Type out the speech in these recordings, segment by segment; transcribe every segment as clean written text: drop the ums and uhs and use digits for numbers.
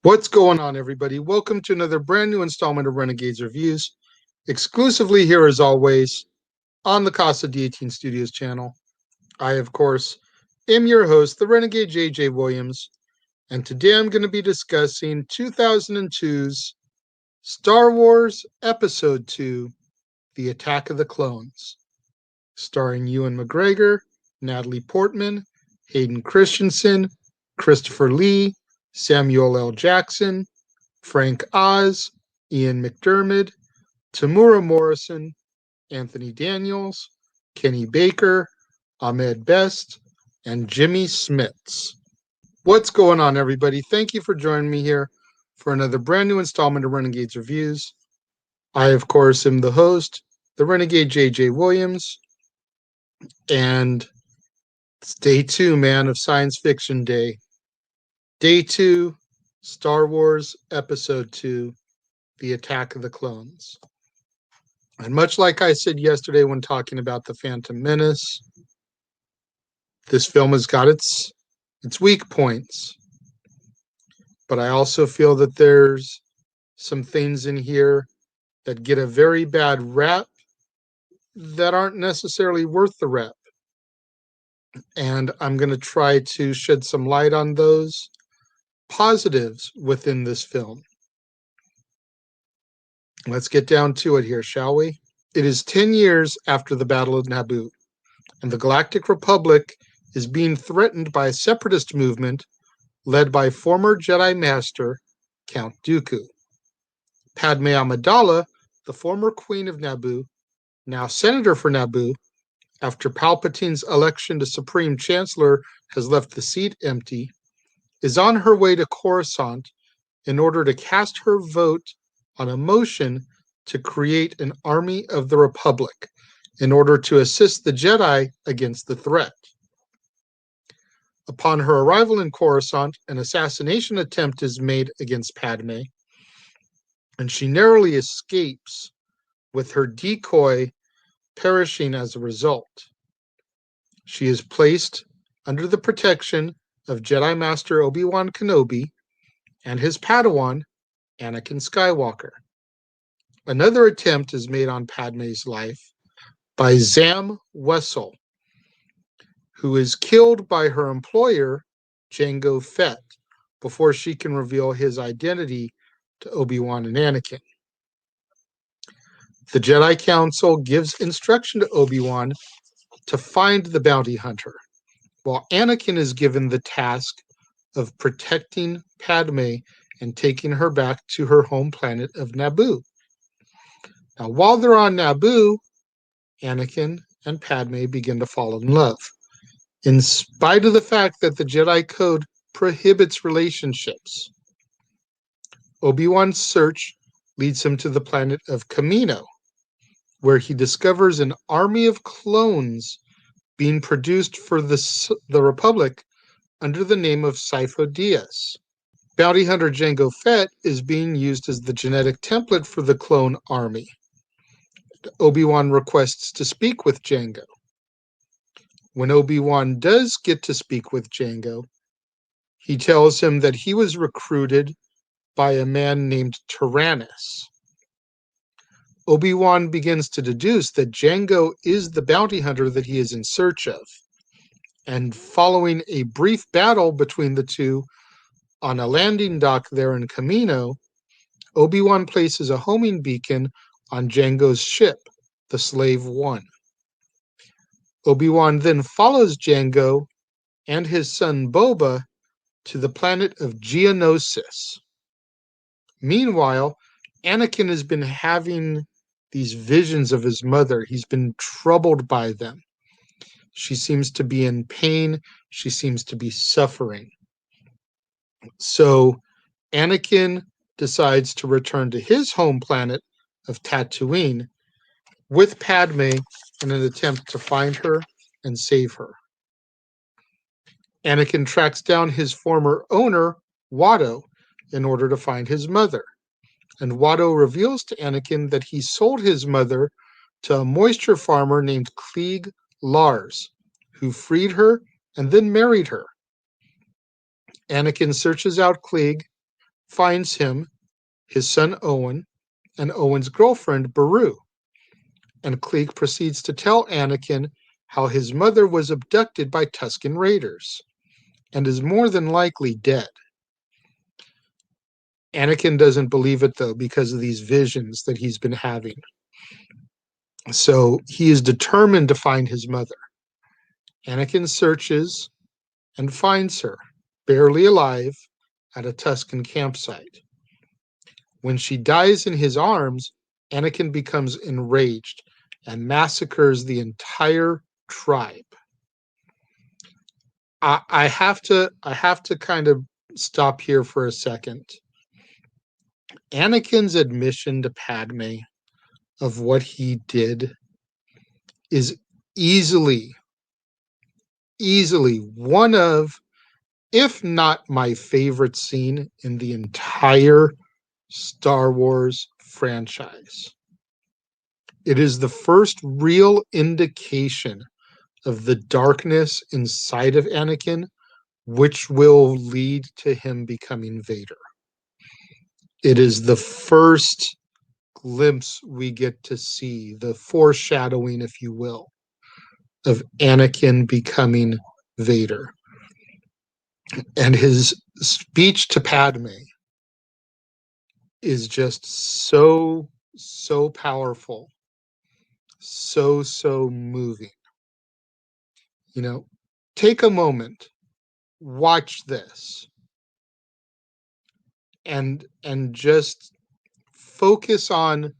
What's going on, everybody? Welcome to another brand new installment of Renegades Reviews, exclusively here as always on the Casa D18 Studios channel. I, of course, am your host, the Renegade JJ Williams, and today I'm going to be discussing 2002's Star Wars Episode 2, The Attack of the Clones, starring Ewan McGregor, Natalie Portman, Hayden Christensen, Christopher Lee, Samuel L. Jackson, Frank Oz, Ian McDermott, Tamura Morrison, Anthony Daniels, Kenny Baker, Ahmed Best, and Jimmy Smits. What's going on, everybody? Thank you for joining me here for another brand new installment of Renegades Reviews. I, of course, am the host, the Renegade JJ Williams, and it's day 2, man, of Science Fiction Day. Day 2, Star Wars Episode 2, The Attack of the Clones. And much like I said yesterday when talking about The Phantom Menace, this film has got its weak points. But I also feel that there's some things in here that get a very bad rap that aren't necessarily worth the rap. And I'm going to try to shed some light on those positives within this film. Let's get down to it here, shall we? It is 10 years after the Battle of Naboo, and the Galactic Republic is being threatened by a separatist movement led by former Jedi Master Count Dooku. Padme Amidala, the former Queen of Naboo, now Senator for Naboo, after Palpatine's election to Supreme Chancellor has left the seat empty, is on her way to Coruscant in order to cast her vote on a motion to create an army of the Republic in order to assist the Jedi against the threat. Upon her arrival in Coruscant, an assassination attempt is made against Padme, and she narrowly escapes, with her decoy perishing as a result. She is placed under the protection of Jedi Master Obi-Wan Kenobi and his Padawan, Anakin Skywalker. Another attempt is made on Padme's life by Zam Wesell, who is killed by her employer, Jango Fett, before she can reveal his identity to Obi-Wan and Anakin. The Jedi Council gives instruction to Obi-Wan to find the bounty hunter, while Anakin is given the task of protecting Padme and taking her back to her home planet of Naboo. Now, while they're on Naboo, Anakin and Padme begin to fall in love, in spite of the fact that the Jedi Code prohibits relationships. Obi-Wan's search leads him to the planet of Kamino, where he discovers an army of clones being produced for the Republic under the name of Sifo-Dyas. Bounty hunter Jango Fett is being used as the genetic template for the clone army. Obi-Wan requests to speak with Jango. When Obi-Wan does get to speak with Jango, he tells him that he was recruited by a man named Tyrannus. Obi-Wan begins to deduce that Jango is the bounty hunter that he is in search of. And following a brief battle between the two on a landing dock there in Kamino, Obi-Wan places a homing beacon on Jango's ship, the Slave One. Obi-Wan then follows Jango and his son Boba to the planet of Geonosis. Meanwhile, Anakin has been having these visions of his mother. He's been troubled by them. She seems to be in pain. She seems to be suffering. So Anakin decides to return to his home planet of Tattooine with Padme in an attempt to find her and save her. Anakin tracks down his former owner, Watto, in order to find his mother. And Watto reveals to Anakin that he sold his mother to a moisture farmer named Klieg Lars, who freed her and then married her. Anakin searches out Klieg, finds him, his son Owen, and Owen's girlfriend Beru, and Cleek proceeds to tell Anakin how his mother was abducted by Tusken Raiders and is more than likely dead. Anakin doesn't believe it, though, because of these visions that he's been having. So he is determined to find his mother. Anakin searches and finds her, barely alive, at a Tusken campsite. When she dies in his arms, Anakin becomes enraged and massacres the entire tribe. I have to kind of stop here for a second. Anakin's admission to Padme of what he did is easily one of, if not my favorite scene in the entire Star Wars franchise. It is the first real indication of the darkness inside of Anakin, which will lead to him becoming Vader. It is the first glimpse we get to see, the foreshadowing, if you will, of Anakin becoming Vader. And his speech to Padme is just so powerful, so moving. You know, take a moment, watch this, and just focus on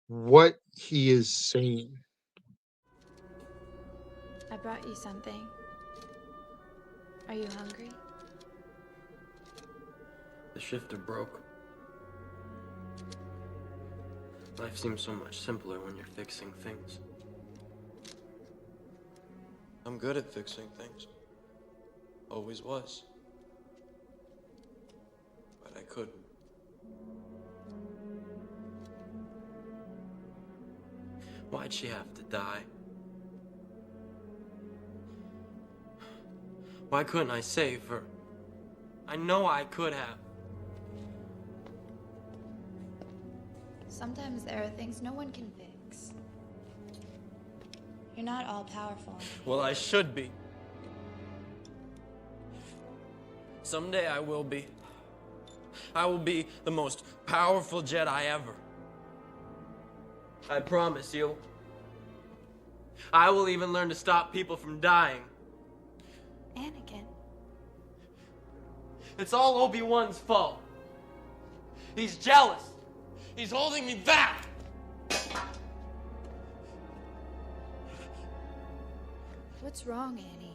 what he is saying. I brought you something. Are you hungry? The shifter broke. Life seems so much simpler when you're fixing things. I'm good at fixing things. Always was. But I couldn't. Why'd she have to die? Why couldn't I save her? I know I could have. Sometimes there are things no one can fix. You're not all powerful. Well, I should be. Someday I will be. I will be the most powerful Jedi ever. I promise you. I will even learn to stop people from dying. Anakin. It's all Obi-Wan's fault. He's jealous. He's holding me back. What's wrong, Annie?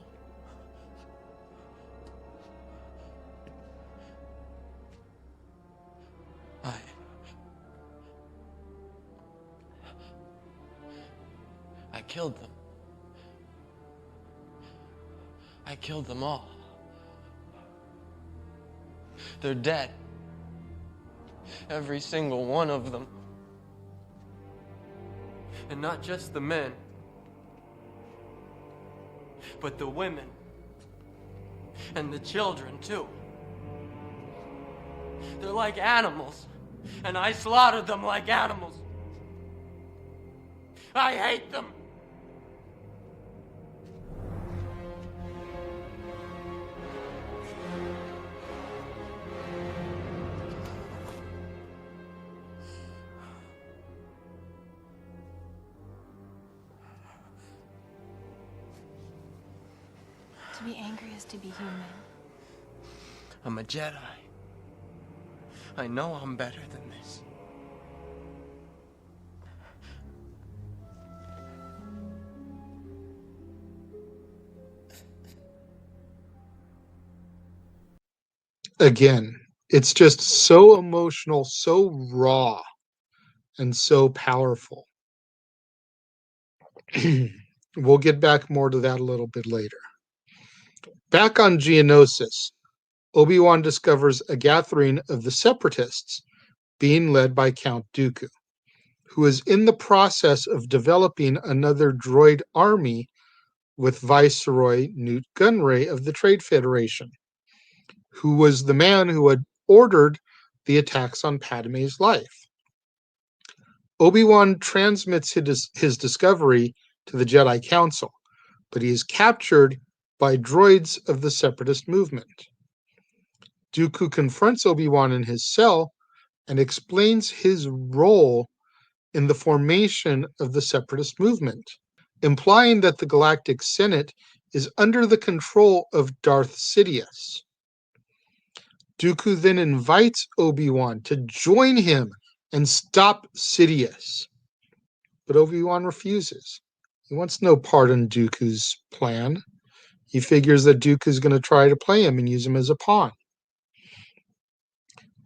I killed them. I killed them all. They're dead. Every single one of them. And not just the men, but the women. And the children, too. They're like animals, and I slaughtered them like animals. I hate them. To be angry is to be human. I'm a Jedi. I know I'm better than this. Again, it's just so emotional, so raw, and so powerful. We'll get back more to that a little bit later. Back on Geonosis, Obi-Wan discovers a gathering of the Separatists being led by Count Dooku, who is in the process of developing another droid army with Viceroy Newt Gunray of the Trade Federation, who was the man who had ordered the attacks on Padme's life. Obi-Wan transmits his discovery to the Jedi Council, but he is captured by droids of the Separatist movement. Dooku confronts Obi-Wan in his cell and explains his role in the formation of the Separatist movement, implying that the Galactic Senate is under the control of Darth Sidious. Dooku then invites Obi-Wan to join him and stop Sidious, but Obi-Wan refuses. He wants no part in Dooku's plan. He figures that Dooku's going to try to play him and use him as a pawn.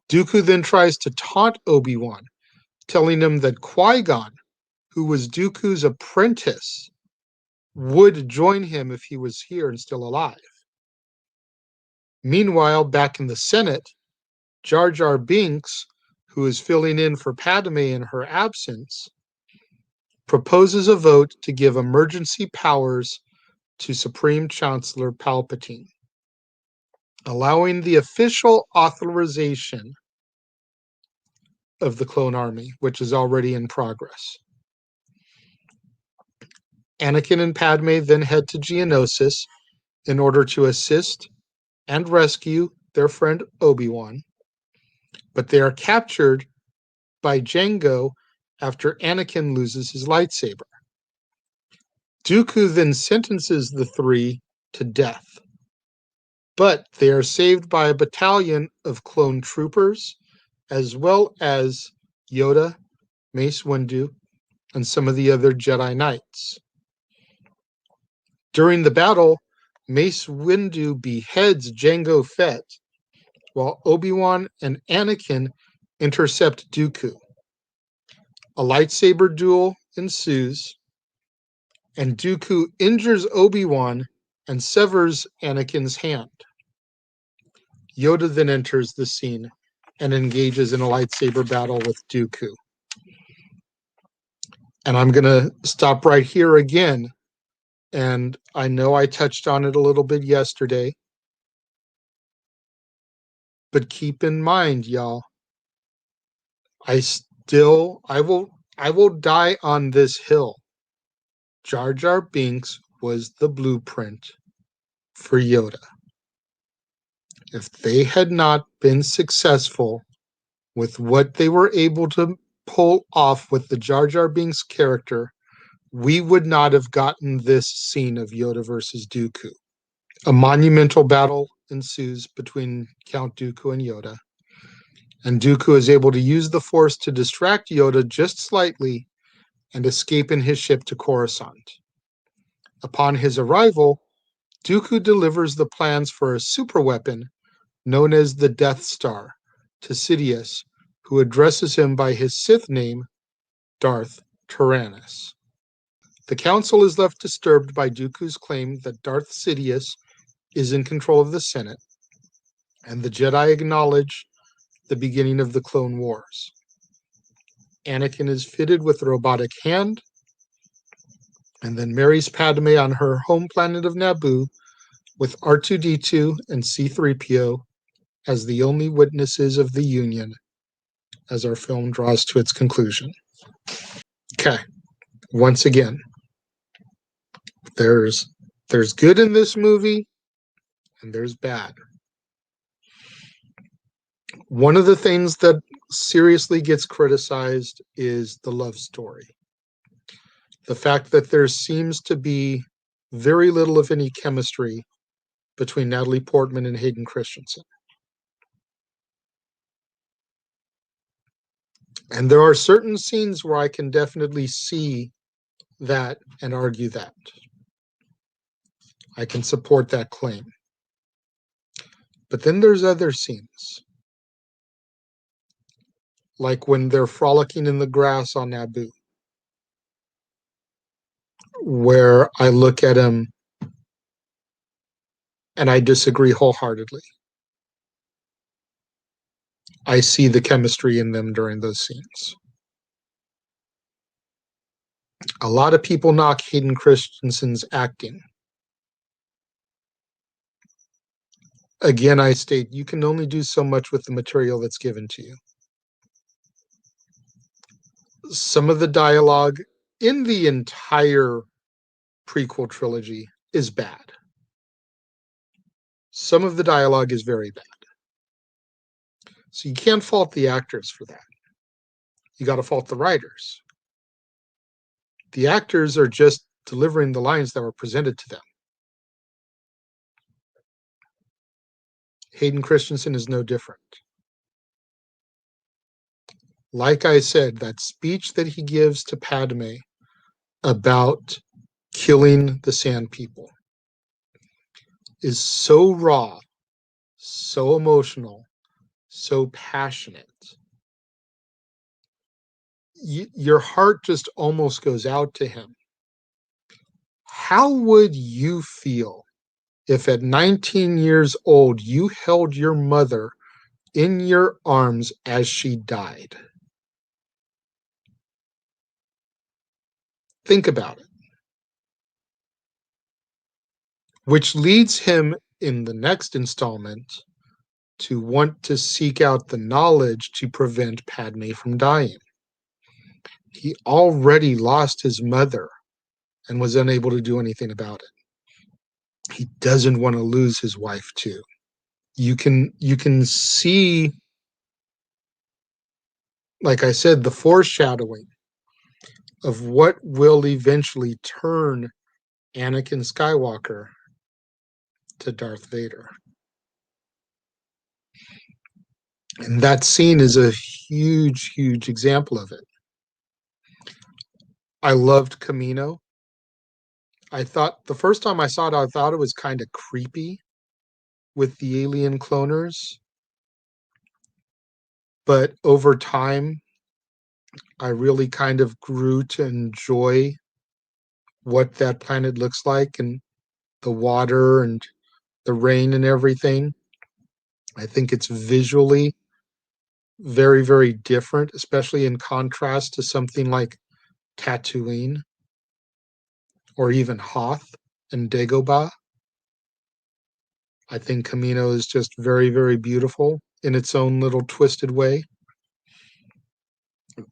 Dooku then tries to taunt Obi-Wan, telling him that Qui-Gon, who was Dooku's apprentice, would join him if he was here and still alive. Meanwhile, back in the Senate, Jar Jar Binks, who is filling in for Padme in her absence, proposes a vote to give emergency powers to Supreme Chancellor Palpatine, allowing the official authorization of the clone army, which is already in progress. Anakin and Padme then head to Geonosis in order to assist and rescue their friend Obi-Wan, but they are captured by Jango after Anakin loses his lightsaber. Dooku then sentences the three to death, but they are saved by a battalion of clone troopers, as well as Yoda, Mace Windu, and some of the other Jedi Knights. During the battle, Mace Windu beheads Jango Fett, while Obi-Wan and Anakin intercept Dooku. A lightsaber duel ensues, and Dooku injures Obi-Wan and severs Anakin's hand. Yoda then enters the scene and engages in a lightsaber battle with Dooku. And I'm going to stop right here again. And I know I touched on it a little bit yesterday, but keep in mind, y'all, I will die on this hill. Jar Jar Binks was the blueprint for Yoda. If they had not been successful with what they were able to pull off with the Jar Jar Binks character, we would not have gotten this scene of Yoda versus Dooku. A monumental battle ensues between Count Dooku and Yoda, and Dooku is able to use the Force to distract Yoda just slightly and escape in his ship to Coruscant. Upon his arrival, Dooku delivers the plans for a superweapon known as the Death Star to Sidious, who addresses him by his Sith name, Darth Tyrannus. The Council is left disturbed by Dooku's claim that Darth Sidious is in control of the Senate, and the Jedi acknowledge the beginning of the Clone Wars. Anakin is fitted with a robotic hand, and then marries Padme on her home planet of Naboo with R2-D2 and C-3PO as the only witnesses of the union as our film draws to its conclusion. Okay, once again, there's good in this movie and there's bad. One of the things that seriously gets criticized is the love story. The fact that there seems to be very little of any chemistry between Natalie Portman and Hayden Christensen. And there are certain scenes where I can definitely see that and argue that. I can support that claim. But then there's other scenes, like when they're frolicking in the grass on Naboo, where I look at him and I disagree wholeheartedly. I see the chemistry in them during those scenes. A lot of people knock Hayden Christensen's acting. Again, I state you can only do so much with the material that's given to you. Some of the dialogue in the entire prequel trilogy is bad. Some of the dialogue is very bad. So you can't fault the actors for that. You got to fault the writers. The actors are just delivering the lines that were presented to them. Hayden Christensen is no different. Like I said, that speech that he gives to Padme about killing the Sand People is so raw, so emotional, so passionate. Your heart just almost goes out to him. How would you feel if at 19 years old you held your mother in your arms as she died? Think about it. Which leads him in the next installment to want to seek out the knowledge to prevent Padme from dying. He already lost his mother and was unable to do anything about it. He doesn't want to lose his wife too. You can see, like I said, the foreshadowing of what will eventually turn Anakin Skywalker to Darth Vader. And that scene is a huge, huge example of it. I loved Kamino. I thought the first time I saw it, I thought it was kind of creepy with the alien cloners. But over time, I really kind of grew to enjoy what that planet looks like and the water and the rain and everything. I think it's visually very, very different, especially in contrast to something like Tattooine or even Hoth and Dagobah. I think Kamino is just very, very beautiful in its own little twisted way.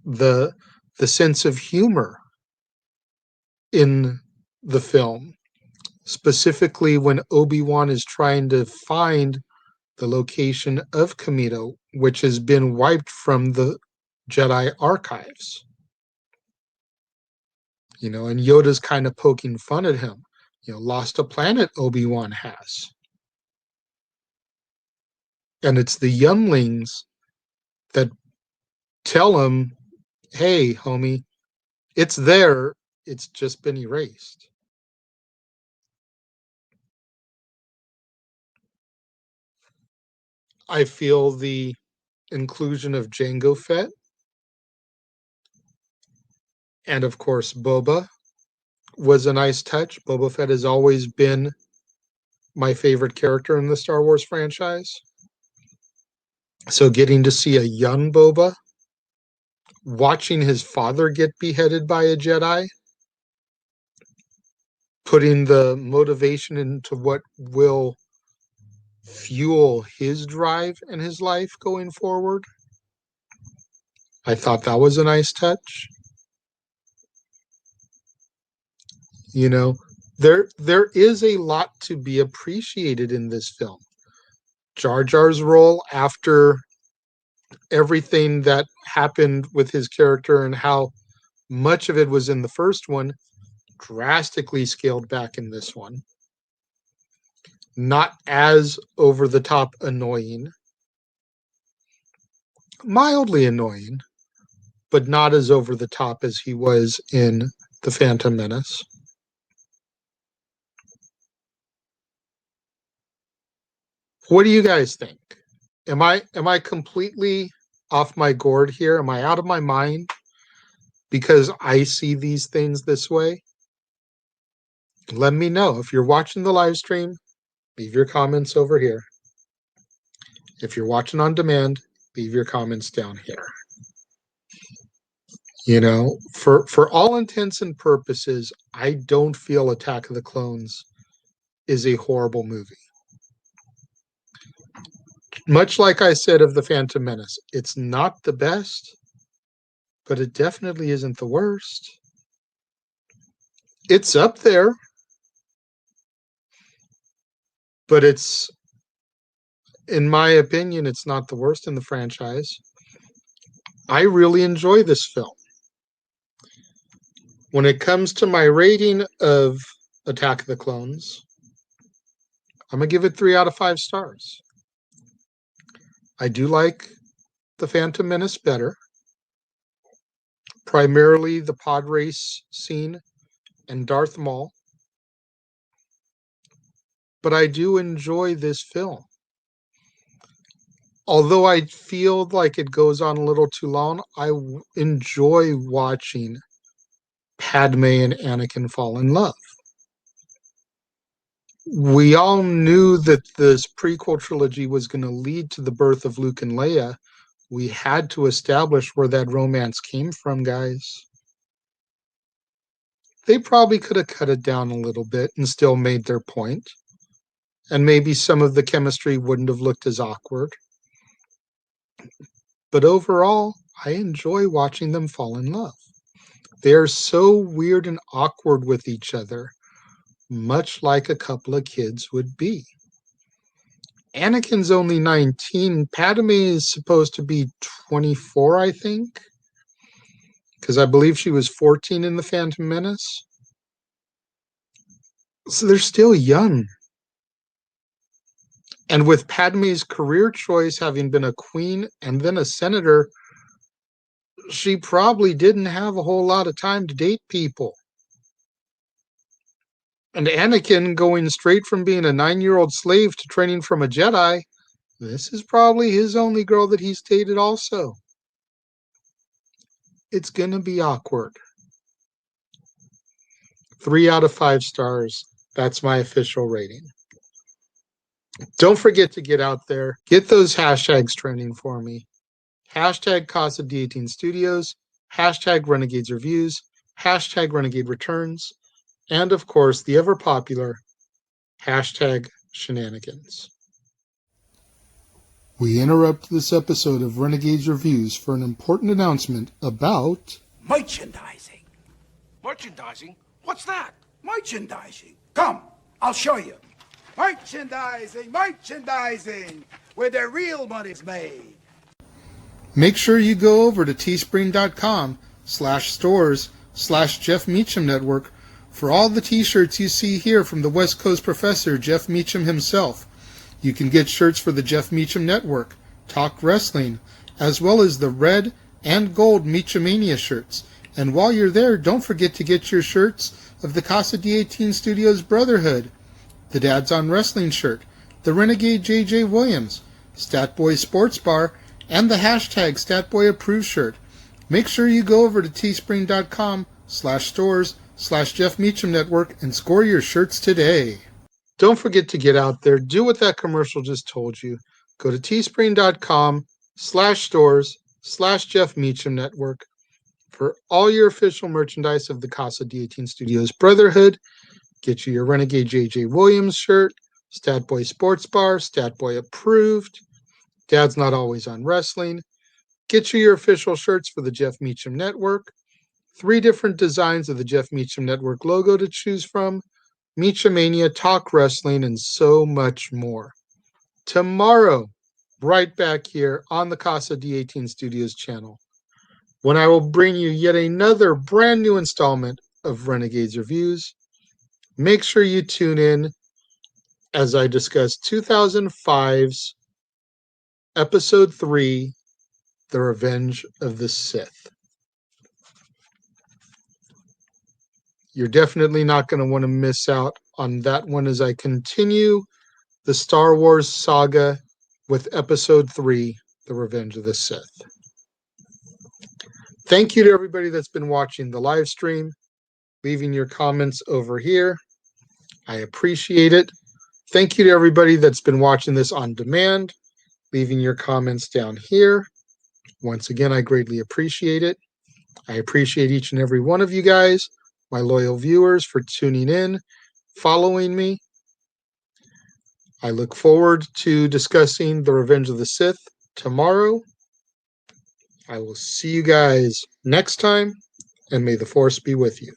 The sense of humor in the film, specifically when Obi-Wan is trying to find the location of Kamino, which has been wiped from the Jedi archives. And Yoda's kind of poking fun at him. Lost a planet Obi-Wan has. And it's the younglings that tell him, hey, homie, it's there. It's just been erased. I feel the inclusion of Jango Fett and, of course, Boba was a nice touch. Boba Fett has always been my favorite character in the Star Wars franchise. So getting to see a young Boba, watching his father get beheaded by a Jedi, putting the motivation into what will fuel his drive and his life going forward. I thought that was a nice touch. There is a lot to be appreciated in this film. Jar Jar's role after everything that happened with his character and how much of it was in the first one, drastically scaled back in this one. Not as over the top annoying. Mildly annoying, but not as over the top as he was in The Phantom Menace. What do you guys think? Am I completely off my gourd here? Am I out of my mind because I see these things this way? Let me know. If you're watching the live stream, leave your comments over here. If you're watching on demand, leave your comments down here. For all intents and purposes, I don't feel Attack of the Clones is a horrible movie. Much like I said of The Phantom Menace, it's not the best, but it definitely isn't the worst. It's up there, but it's, in my opinion, it's not the worst in the franchise. I really enjoy this film. When it comes to my rating of Attack of the Clones, I'm going to give it 3 out of 5 stars. I do like The Phantom Menace better, primarily the pod race scene and Darth Maul. But I do enjoy this film. Although I feel like it goes on a little too long, I enjoy watching Padme and Anakin fall in love. We all knew that this prequel trilogy was going to lead to the birth of Luke and Leia. We had to establish where that romance came from, guys. They probably could have cut it down a little bit and still made their point. And maybe some of the chemistry wouldn't have looked as awkward. But overall, I enjoy watching them fall in love. They are so weird and awkward with each other, much like a couple of kids would be. Anakin's only 19. Padme is supposed to be 24, I think, because I believe she was 14 in The Phantom Menace. So they're still young. And with Padme's career choice having been a queen and then a senator, she probably didn't have a whole lot of time to date people. And Anakin going straight from being a 9-year-old slave to training from a Jedi, this is probably his only girl that he's dated also. It's going to be awkward. 3 out of 5 stars. That's my official rating. Don't forget to get out there. Get those hashtags trending for me. Hashtag Casa D18 Studios. Hashtag Renegades Reviews. Hashtag Renegade Returns. And of course, the ever popular hashtag Shenanigans. We interrupt this episode of Renegades Reviews for an important announcement about merchandising. Merchandising? What's that? Merchandising. Come, I'll show you. Merchandising, where the real money's made. Make sure you go over to teespring.com/stores/Jeff Meacham Network for all the t-shirts you see here from the West Coast professor, Jeff Meacham himself. You can get shirts for the Jeff Meacham Network, Talk Wrestling, as well as the red and gold Meachamania shirts. And while you're there, don't forget to get your shirts of the Casa D18 Studios Brotherhood, the Dads on Wrestling shirt, the Renegade JJ Williams, Statboy Sports Bar, and the hashtag StatBoyApproved shirt. Make sure you go over to teespring.com/stores/Jeff Meacham Network and score your shirts today. Don't forget to get out there. Do what that commercial just told you. Go to teespring.com/stores/Jeff Meacham Network for all your official merchandise of the Casa D18 Studios Brotherhood. Get you your Renegade JJ Williams shirt, Statboy Sports Bar, Statboy Approved, Dad's Not Always on Wrestling. Get you your official shirts for the Jeff Meacham Network. 3 different designs of the Jeff Meacham Network logo to choose from. Meachamania, Talk Wrestling, and so much more. Tomorrow, right back here on the Casa D18 Studios channel, when I will bring you yet another brand new installment of Renegades Reviews. Make sure you tune in as I discuss 2005's Episode 3, The Revenge of the Sith. You're definitely not going to want to miss out on that one as I continue the Star Wars saga with Episode 3, The Revenge of the Sith. Thank you to everybody that's been watching the live stream, leaving your comments over here. I appreciate it. Thank you to everybody that's been watching this on demand, leaving your comments down here. Once again, I greatly appreciate it. I appreciate each and every one of you guys, my loyal viewers, for tuning in, following me. I look forward to discussing The Revenge of the Sith tomorrow. I will see you guys next time, and may the Force be with you.